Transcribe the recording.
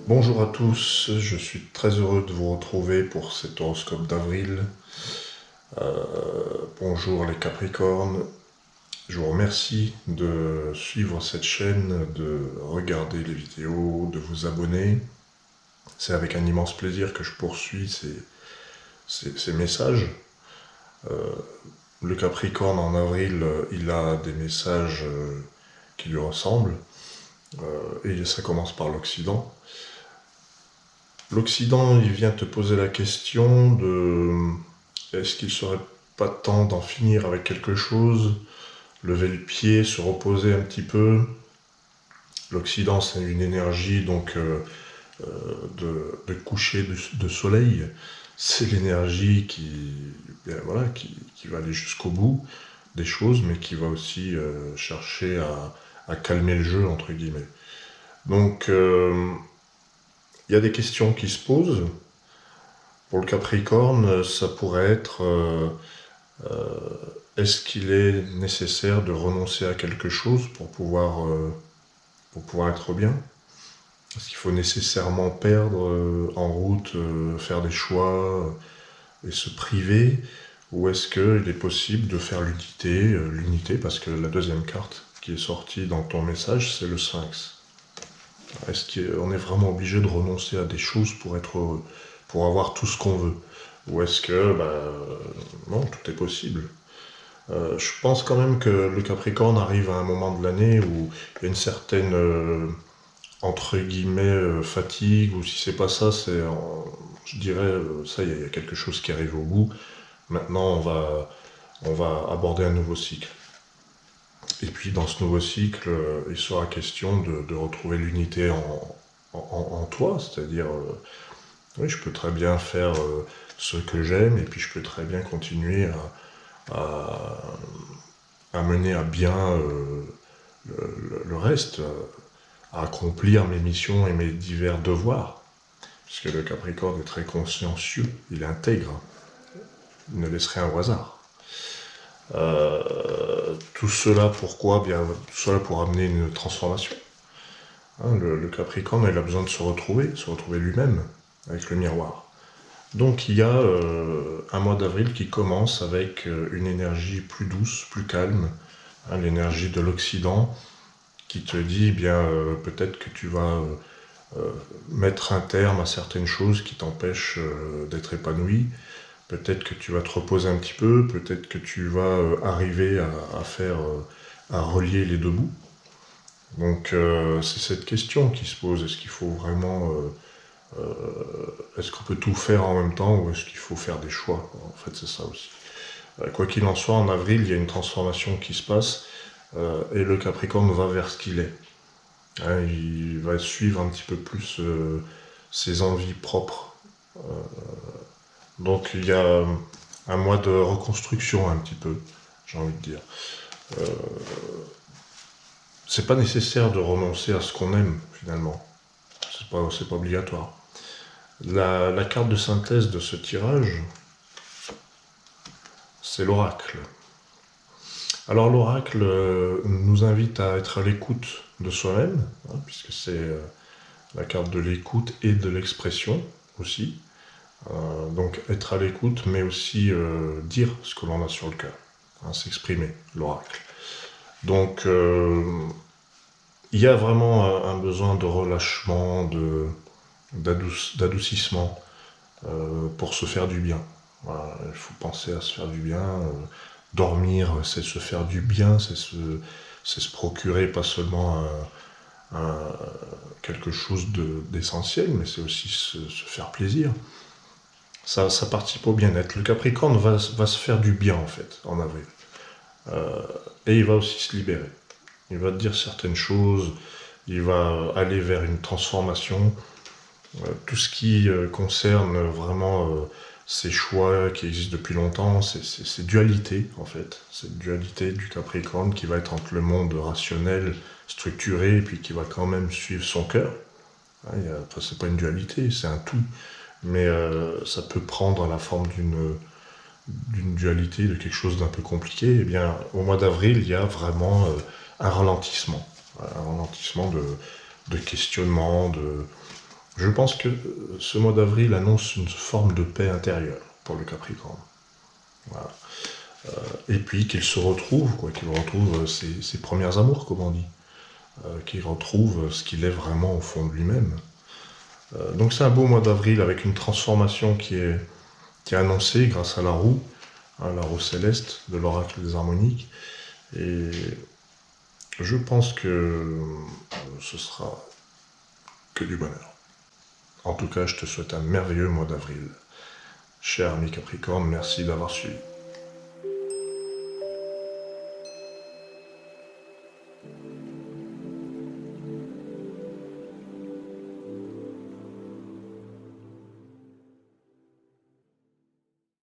Bonjour à tous, je suis très heureux de vous retrouver pour cet horoscope d'avril. Bonjour les Capricornes, je vous remercie de suivre cette chaîne, de regarder les vidéos, de vous abonner. C'est avec un immense plaisir que je poursuis ces messages. Le Capricorne en avril, il a des messages qui lui ressemblent, et ça commence par l'Occident. L'Occident, il vient te poser la question de est-ce qu'il serait pas temps d'en finir avec quelque chose, lever le pied, se reposer un petit peu. L'Occident, c'est une énergie donc de coucher de soleil. C'est l'énergie qui va aller jusqu'au bout des choses, mais qui va aussi chercher à calmer le jeu, entre guillemets. Donc, il y a des questions qui se posent. Pour le Capricorne, ça pourrait être est-ce qu'il est nécessaire de renoncer à quelque chose pour pouvoir être bien? Est-ce qu'il faut nécessairement perdre en route, faire des choix et se priver? Ou est-ce qu'il est possible de faire l'unité, parce que la deuxième carte qui est sortie dans ton message, c'est le Sphinx. Est-ce qu'on est vraiment obligé de renoncer à des choses pour être heureux, pour avoir tout ce qu'on veut? Ou est-ce que, non, tout est possible? Je pense quand même que le Capricorne arrive à un moment de l'année où il y a une certaine, entre guillemets, fatigue, ou si c'est pas ça, je dirais, ça y est, il y a quelque chose qui arrive au bout. Maintenant, on va aborder un nouveau cycle. Et puis dans ce nouveau cycle, il sera question de retrouver l'unité en toi, c'est-à-dire, oui, je peux très bien faire ce que j'aime, et puis je peux très bien continuer à, à mener à bien le reste, à accomplir mes missions et mes divers devoirs. Puisque le Capricorne est très consciencieux, il est intègre, il ne laisse rien au hasard. Tout cela pourquoi? Bien, tout cela pour amener une transformation. Hein, le Capricorne, il a besoin de se retrouver lui-même avec le miroir. Donc il y a un mois d'avril qui commence avec une énergie plus douce, plus calme, hein, l'énergie de l'Occident qui te dit peut-être que tu vas mettre un terme à certaines choses qui t'empêchent d'être épanoui. Peut-être que tu vas te reposer un petit peu, peut-être que tu vas arriver à relier les deux bouts. Donc c'est cette question qui se pose, est-ce qu'il faut vraiment est-ce qu'on peut tout faire en même temps ou est-ce qu'il faut faire des choix? En fait, c'est ça aussi. Quoi qu'il en soit, en avril, il y a une transformation qui se passe et le Capricorne va vers ce qu'il est. Hein, il va suivre un petit peu plus ses envies propres. Donc il y a un mois de reconstruction un petit peu, j'ai envie de dire. Euh, c'est pas nécessaire de renoncer à ce qu'on aime finalement. C'est pas obligatoire. La carte de synthèse de ce tirage, c'est l'oracle. Alors l'oracle nous invite à être à l'écoute de soi-même, hein, puisque c'est la carte de l'écoute et de l'expression aussi. Donc être à l'écoute, mais aussi dire ce que l'on a sur le cœur, hein, s'exprimer, l'oracle. Donc il y a vraiment un besoin de relâchement, d'adoucissement pour se faire du bien. Voilà, il faut penser à se faire du bien. Dormir, c'est se faire du bien, c'est se procurer pas seulement quelque chose d'essentiel, mais c'est aussi se faire plaisir. Ça participe au bien-être. Le Capricorne va se faire du bien en fait en avril. Et il va aussi se libérer. Il va dire certaines choses, il va aller vers une transformation. Tout ce qui concerne vraiment ces choix qui existent depuis longtemps, c'est dualité en fait. C'est dualité du Capricorne qui va être entre le monde rationnel, structuré, et puis qui va quand même suivre son cœur. Hein, c'est pas une dualité, c'est un tout. Mais ça peut prendre la forme d'une dualité, de quelque chose d'un peu compliqué. Et bien, au mois d'avril, il y a vraiment un ralentissement. Un ralentissement de questionnement, Je pense que ce mois d'avril annonce une forme de paix intérieure pour le Capricorne. Voilà. Et puis qu'il se retrouve, quoi, qu'il retrouve ses premiers amours, comme on dit. Qu'il retrouve ce qu'il est vraiment au fond de lui-même. Donc c'est un beau mois d'avril avec une transformation qui est annoncée grâce à la roue céleste de l'oracle des harmoniques. Et je pense que ce sera que du bonheur. En tout cas, je te souhaite un merveilleux mois d'avril. Cher ami Capricorne, merci d'avoir suivi.